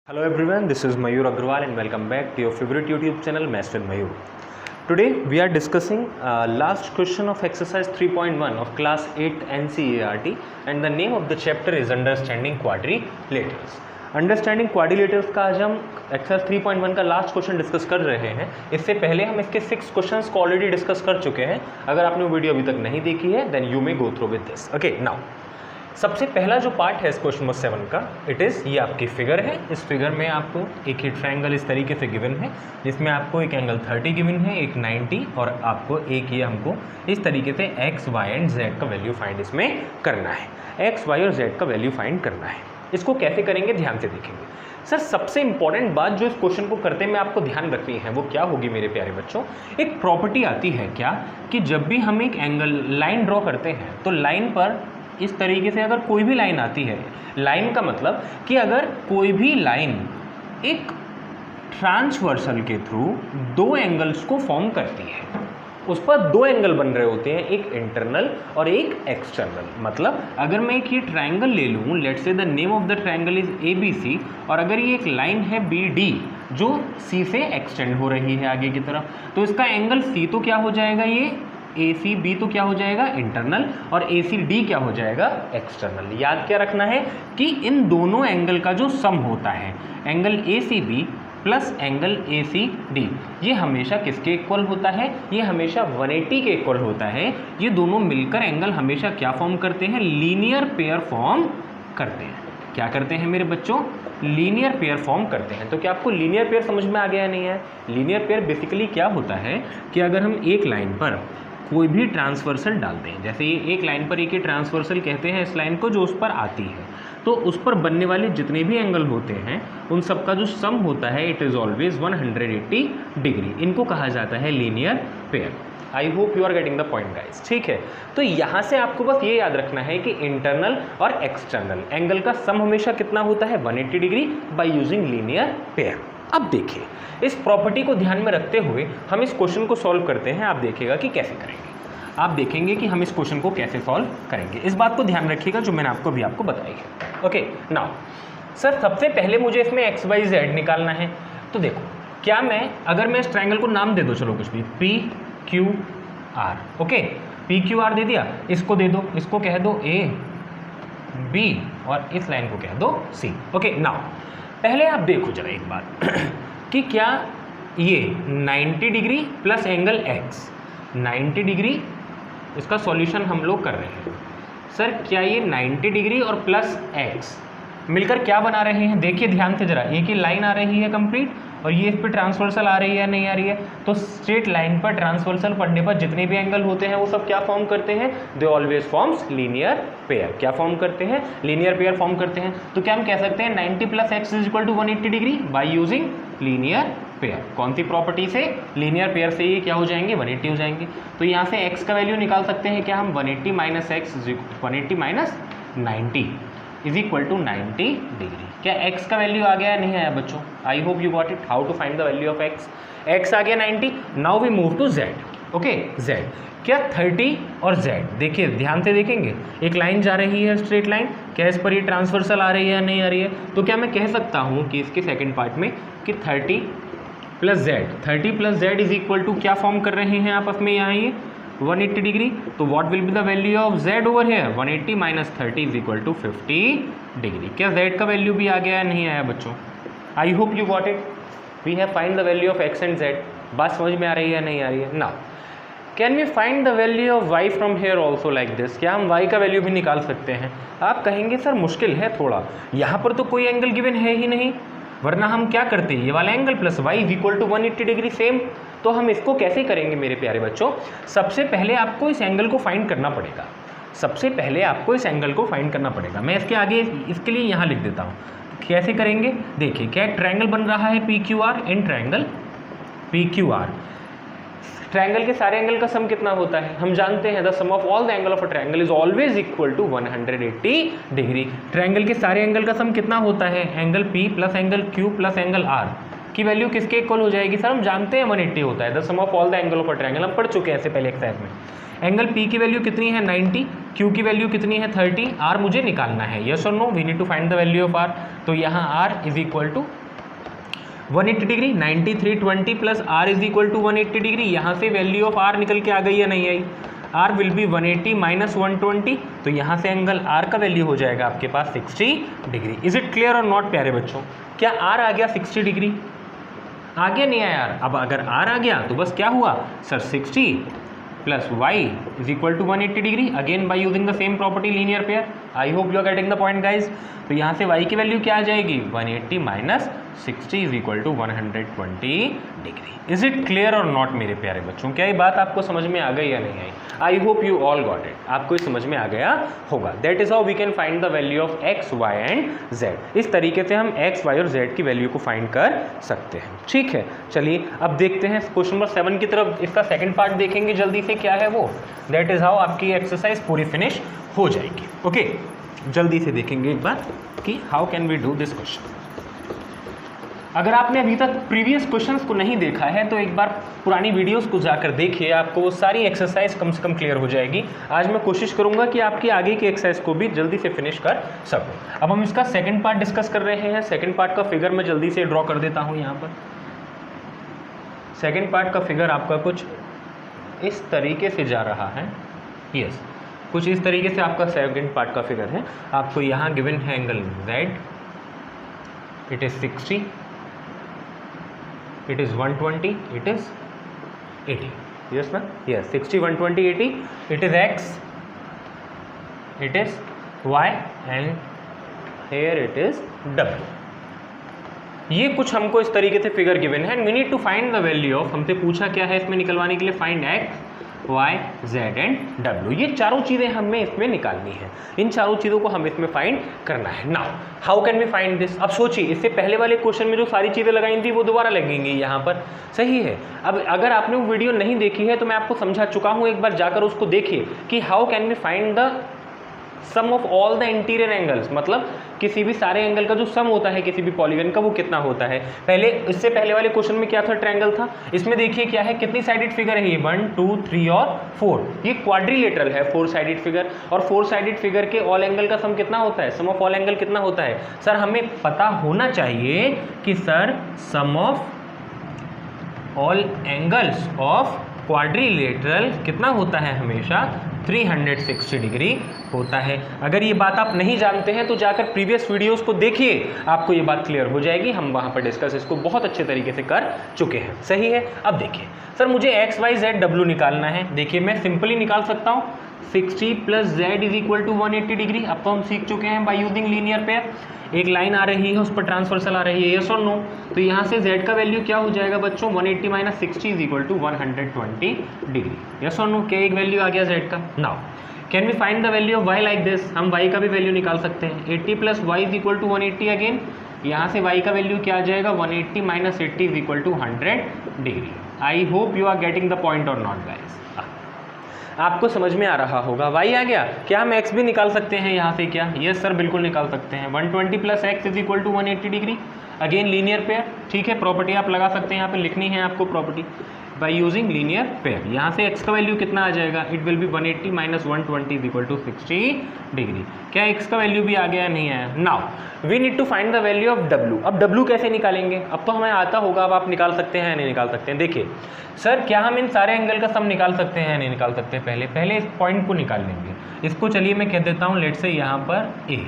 Hello everyone, this is Mayur Agrawal and welcome back to your favorite YouTube channel Maths with Mayur. Today we are discussing last question of exercise 3.1 of class 8 NCERT and the name of the chapter is Understanding Quadrilaters. Understanding quadrilaterals का आज हम exercise 3.1 का last question discuss कर रहे हैं। इससे पहले हम इसके 6 क्वेश्चंस को ऑलरेडी डिस्कस कर चुके हैं। अगर आपने वो वीडियो अभी तक नहीं देखी है then you may go through with this. Okay, now सबसे पहला जो पार्ट है इस क्वेश्चन नंबर 7 का, इट इज़ ये आपकी फिगर है। इस फिगर में आपको एक ही ट्रायंगल इस तरीके से गिवन है जिसमें आपको एक एंगल 30 गिवन है, एक 90 और आपको एक ये हमको इस तरीके से x, y एंड z का वैल्यू फाइंड इसमें करना है। x, y और z का वैल्यू फाइंड करना है। इसको कैसे करेंगे ध्यान से देखेंगे। सर सबसे इंपॉर्टेंट बात जो इस क्वेश्चन को करते में आपको ध्यान रखनी है वो क्या होगी मेरे प्यारे बच्चों, एक प्रॉपर्टी आती है क्या कि जब भी हम एक एंगल लाइन ड्रॉ करते हैं तो लाइन पर इस तरीके से अगर कोई भी लाइन आती है, लाइन का मतलब कि अगर कोई भी लाइन एक ट्रांसवर्सल के थ्रू दो एंगल्स को फॉर्म करती है, उस पर दो एंगल बन रहे होते हैं, एक इंटरनल और एक एक्सटर्नल। मतलब अगर मैं एक ये ट्रायंगल ले लूँ, let's say the name of the triangle is ABC, और अगर ये एक लाइन है BD जो C से एक्सटेंड हो रही है आगे की तरफ, तो इसका एंगल C तो क्या हो जाएगा, ये ACB तो क्या हो जाएगा इंटरनल, और ACD क्या हो जाएगा एक्सटर्नल। याद क्या रखना है कि इन दोनों एंगल का जो सम होता है, angle ACB plus angle ACD, ये हमेशा किसके इक्वल होता है, ये हमेशा 180 के इक्वल होता है। ये दोनों मिलकर एंगल हमेशा क्या फॉर्म करते हैं, लीनियर पेयर फॉर्म करते हैं। क्या करते हैं मेरे बच्चों, लीनियर पेयर फॉर्म करते हैं। तो क्या आपको लीनियर पेयर समझ में आ गया नहीं है? लीनियर पेयर बेसिकली क्या होता है कि अगर हम एक लाइन पर कोई भी ट्रांसवर्सल डालते हैं, जैसे ये एक लाइन पर एक ही ट्रांसवर्सल कहते हैं इस लाइन को जो उस पर आती है, तो उस पर बनने वाले जितने भी एंगल होते हैं उन सब का जो सम होता है इट इज़ ऑलवेज 180 डिग्री। इनको कहा जाता है linear pair. I hope you are getting the point guys. ठीक है, तो यहाँ से आपको बस ये याद रखना है कि इंटरनल और एक्सटर्नल एंगल का सम हमेशा कितना होता है, 180 degree by using linear pair. अब देखिए, इस प्रॉपर्टी को ध्यान में रखते हुए हम इस क्वेश्चन को सॉल्व करते हैं। आप देखिएगा कि कैसे करेंगे, आप देखेंगे कि हम इस क्वेश्चन को कैसे सॉल्व करेंगे। इस बात को ध्यान रखिएगा जो मैंने आपको बताई है। ओके, नाउ सर सबसे पहले मुझे इसमें x, y, z निकालना है। तो देखो, क्या मैं अगर मैं इस ट्रायंगल को नाम दे दो, चलो कुछ भी PQR, ओके PQR दे दिया, इसको दे दो, इसको कह दो A B और इस लाइन को कह दो C। ओके, नाउ पहले आप देखो जरा एक बात कि क्या ये 90 degree plus angle x, 90 degree इसका सॉल्यूशन हम लोग कर रहे हैं। सर क्या ये 90 डिग्री और प्लस x मिलकर क्या बना रहे हैं, देखिए ध्यान से जरा। एक ही लाइन आ रही है कंप्लीट और ये इस पर ट्रांसवर्सल आ रही है नहीं आ रही है, तो स्ट्रेट लाइन पर ट्रांसवर्सल पढ़ने पर जितने भी एंगल होते हैं वो सब क्या फॉर्म करते हैं, they always forms linear pair. क्या फॉर्म करते हैं, लीनियर पेयर फॉर्म करते हैं। तो क्या हम कह सकते हैं 90 plus x is equal to 180 degree by using linear pair. कौन सी प्रॉपर्टी से, लीनियर पेयर से ये क्या हो जाएंगे, 180 हो जाएंगे। तो यहाँ से x का वैल्यू निकाल सकते हैं क्या हम, 180 minus x, 180 minus 90 is equal to 90 degree. क्या x का वैल्यू आ गया या नहीं आया बच्चों? I hope you got it, how to find the value of x आ गया 90। Now we move to z। Okay, z क्या 30 और z, देखिए ध्यान से देखेंगे, एक लाइन जा रही है स्ट्रेट लाइन, क्या इस पर ये ट्रांसवर्सल आ रही है या नहीं आ रही है? तो क्या मैं कह सकता हूँ कि इसके सेकेंड पार्ट में कि 30 plus z is equal to क्या फॉर्म कर रहे हैं आपस में यहाँ ये 180 डिग्री। तो what will be the value of z over here, 180 minus 30 is equal to 50 degree. क्या z का वैल्यू भी आ गया या नहीं आया बच्चों? I hope you got it. We have find the value of x and z। बात समझ में आ रही है या नहीं आ रही है? Now can we find the value of y from here also like this. क्या हम y का वैल्यू भी निकाल सकते हैं? आप कहेंगे सर मुश्किल है थोड़ा, यहाँ पर तो कोई एंगल गिवन है ही नहीं, वरना हम क्या करते हैं, ये वाला angle plus y is equal to 180 degree same. तो हम इसको कैसे करेंगे मेरे प्यारे बच्चों, सबसे पहले आपको इस एंगल को फाइंड करना पड़ेगा। सबसे पहले आपको इस एंगल को फाइंड करना पड़ेगा। मैं इसके आगे इसके लिए यहाँ लिख देता हूँ। कैसे करेंगे, देखिए क्या ट्रायंगल बन रहा है PQR, in triangle PQR, triangle के सारे एंगल का सम कितना होता है हम जानते हैं, the sum of all the angle of a triangle is always equal to 180 degree. Triangle के सारे एंगल का सम कितना होता है, angle P plus angle Q plus angle R की वैल्यू किसके इक्वल हो जाएगी? सर हम जानते हैं 180 होता है, the sum of all the angle of a triangle, हम पढ़ चुके हैं इससे पहले एक्सरसाइज में। एंगल P की वैल्यू कितनी है 90, Q की वैल्यू कितनी है 30, R मुझे निकालना है, यस और no, we need to find the value of R। तो यहाँ r is equal to 180 degree, 9320 plus r is equal to 180 degree. यहाँ से वैल्यू ऑफ r निकल के आ गई या नहीं आई? r विल बी 180 माइनस 120, तो यहाँ से एंगल r का वैल्यू हो जाएगा आपके पास 60 डिग्री। इज इट क्लियर और नॉट प्यारे बच्चों? क्या r आ गया 60 डिग्री? आ गया नहीं आया यार? अब अगर r आ गया तो बस क्या हुआ sir, 60 plus y is equal to 180 degree, again by using the same property linear pair. I hope you are getting the point guys. तो यहाँ से y की वैल्यू क्या आ जाएगी, 180 minus 60 is equal to 120 degree. Is it clear और not मेरे प्यारे बच्चों? क्या ये बात आपको समझ में आ गई या नहीं आई? I hope you all got it, आपको समझ में आ गया होगा। That is how we can find the value of x, y and z। इस तरीके से हम x, y और z की वैल्यू को फाइंड कर सकते हैं। ठीक है, चलिए अब देखते हैं क्वेश्चन नंबर 7 की तरफ। इसका सेकंड पार्ट देखेंगे जल्दी से, क्या है वो। दैट इज हाउ आपकी एक्सरसाइज पूरी फिनिश हो जाएगी। ओके, जल्दी से देखेंगे एक बार कि how can we do this question. अगर आपने अभी तक प्रीवियस क्वेश्चंस को नहीं देखा है तो एक बार पुरानी वीडियोस को जाकर देखिए, आपको वो सारी एक्सरसाइज कम से कम क्लियर हो जाएगी। आज मैं कोशिश करूंगा कि आपकी आगे की एक्सरसाइज को भी जल्दी से फिनिश कर सकूं। अब हम इसका सेकंड पार्ट डिस्कस कर रहे हैं। सेकंड पार्ट का फिगर मैं जल्दी से ड्रॉ कर देता हूं यहाँ पर। सेकंड पार्ट का फिगर आपका कुछ इस तरीके से जा रहा है। यस, कुछ इस तरीके से आपका सेकंड पार्ट का फिगर है। आपको यहाँ गिवन है angle Z, it is 60, it is 120, it is 80. Yes na? Yes, 60, 120, 80. It is x, it is y and here it is w. ये कुछ हमको इस तरीके से फिगर गिवन है। We need to find the value of, हमसे पूछा क्या है इसमें निकलवाने के लिए, find x, y, z and w। ये चारों चीज़ें हमें इसमें निकालनी है। इन चारों चीज़ों को हमें इसमें फाइंड करना है। Now how can we find this? अब सोचिए, इससे पहले वाले क्वेश्चन में जो सारी चीज़ें लगाई थी वो दोबारा लगेंगी यहाँ पर, सही है। अब अगर आपने वो वीडियो नहीं देखी है तो मैं आपको समझा चुका हूँ, एक बार जाकर उसको देखिए कि how can we find the sum of all the interior angles, मतलब किसी भी सारे एंगल का जो सम होता है किसी भी पॉलीगन का वो कितना होता है। पहले इससे पहले वाले क्वेश्चन में क्या था, ट्रायंगल था। इसमें देखिए क्या है, कितनी साइडेड फिगर है ये, 1, 2, 3 और 4। ये क्वाड्रिलेटरल है, 4 साइडेड फिगर। और 4 साइडेड फिगर के ऑल एंगल का सम कितना होता है, सम ऑफ ऑल एंगल कितना होता है? सर हमें पता होना चाहिए कि sir sum of all angles of quadrilateral कितना होता है, हमेशा 360 डिग्री होता है। अगर ये बात आप नहीं जानते हैं तो जाकर प्रीवियस वीडियोस को देखिए, आपको ये बात क्लियर हो जाएगी। हम वहाँ पर डिस्कस इसको बहुत अच्छे तरीके से कर चुके हैं, सही है। अब देखिए सर, मुझे x, y, z, w निकालना है। देखिए मैं सिंपली निकाल सकता हूँ, 60 plus z is equal to 180 degree. अब तो हम सीख चुके हैं बाय यूजिंग लीनियर पेयर। एक लाइन आ रही है, उस पर ट्रांसवर्सल आ रही है, यस और नो। तो यहाँ से z का वैल्यू क्या हो जाएगा बच्चों, 180 minus 60 is equal to 120 degree, yes और नो। क्या एक वैल्यू आ गया z का? Now can we find the value of y like this? हम y का भी वैल्यू निकाल सकते हैं। 80 plus y is equal to 180 again. यहाँ से y का वैल्यू क्या आ जाएगा, 180 minus 80 is equal to 100 degree. I hope you are getting the point और नॉट गाइस। आपको समझ में आ रहा होगा। y आ गया, क्या हम x भी निकाल सकते हैं यहाँ से? क्या यस सर, बिल्कुल निकाल सकते हैं। 120 plus x is equal to 180 degree. Again linear pair, ठीक है। प्रॉपर्टी आप लगा सकते हैं, यहाँ पे लिखनी है आपको property by using linear pair. यहाँ से x का वैल्यू कितना आ जाएगा, it will be 180 minus 120 is equal to 60 degree. क्या x का वैल्यू भी आ गया, नहीं आया? Now we need to find the value of w। अब w कैसे निकालेंगे? अब तो हमें आता होगा, अब आप निकाल सकते हैं या नहीं निकाल सकते हैं? देखिए सर, क्या हम इन सारे एंगल का सम निकाल सकते हैं या नहीं निकाल सकते? पहले इस पॉइंट को निकाल लेंगे। इसको चलिए मैं कह देता हूँ, लेट से यहाँ पर a।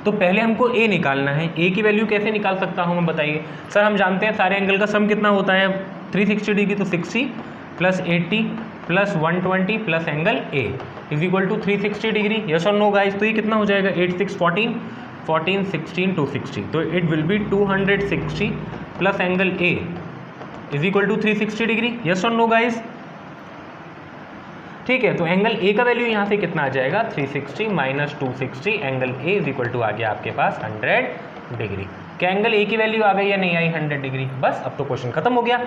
तो पहले हमको a निकालना है। a की वैल्यू कैसे निकाल सकता हूँ मैं, बताइए सर? हम जानते हैं सारे एंगल का सम कितना होता है, 360 डिग्री। तो 60 plus 80 plus 120 plus angle a is equal to 360 degree, yes और नो गाइस? तो ये कितना हो जाएगा, 8 6 14 14 16 260। तो it will be 260 plus angle a is equal to 360 degree, yes और नो गाइस? ठीक है, तो एंगल a का वैल्यू यहाँ से कितना आ जाएगा, 360 minus 260, angle a is equal to आ गया आपके पास 100 डिग्री। क्या एंगल a की वैल्यू आ गई या नहीं आई, 100 डिग्री? बस अब तो क्वेश्चन खत्म हो गया।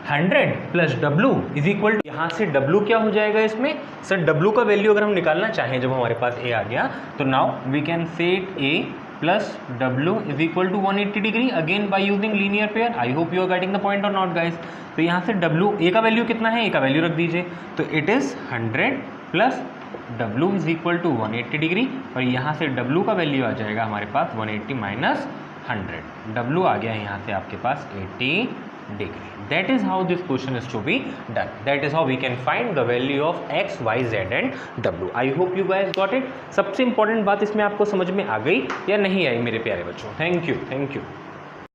100 plus w is equal to, यहाँ से w क्या हो जाएगा इसमें? सर w का वैल्यू अगर हम निकालना चाहें, जब हमारे पास a आ गया, तो now we can set a plus w is equal to 180 degree, again by using linear pair. I hope you are getting the point और नॉट गाइस? तो यहाँ से w, a का वैल्यू कितना है, a का वैल्यू रख दीजिए। तो it is 100 plus w is equal to 180 degree, और यहाँ से w का वैल्यू आ जाएगा हमारे पास 180 माइनस 100, W आ गया यहाँ पे आपके पास 80 degree. That is how this question is to be done. That is how we can find the value of x, y, z and w. I hope you guys got it. सबसे important बात इसमें आपको समझ में आ गई या नहीं आई मेरे प्यारे बच्चों? Thank you.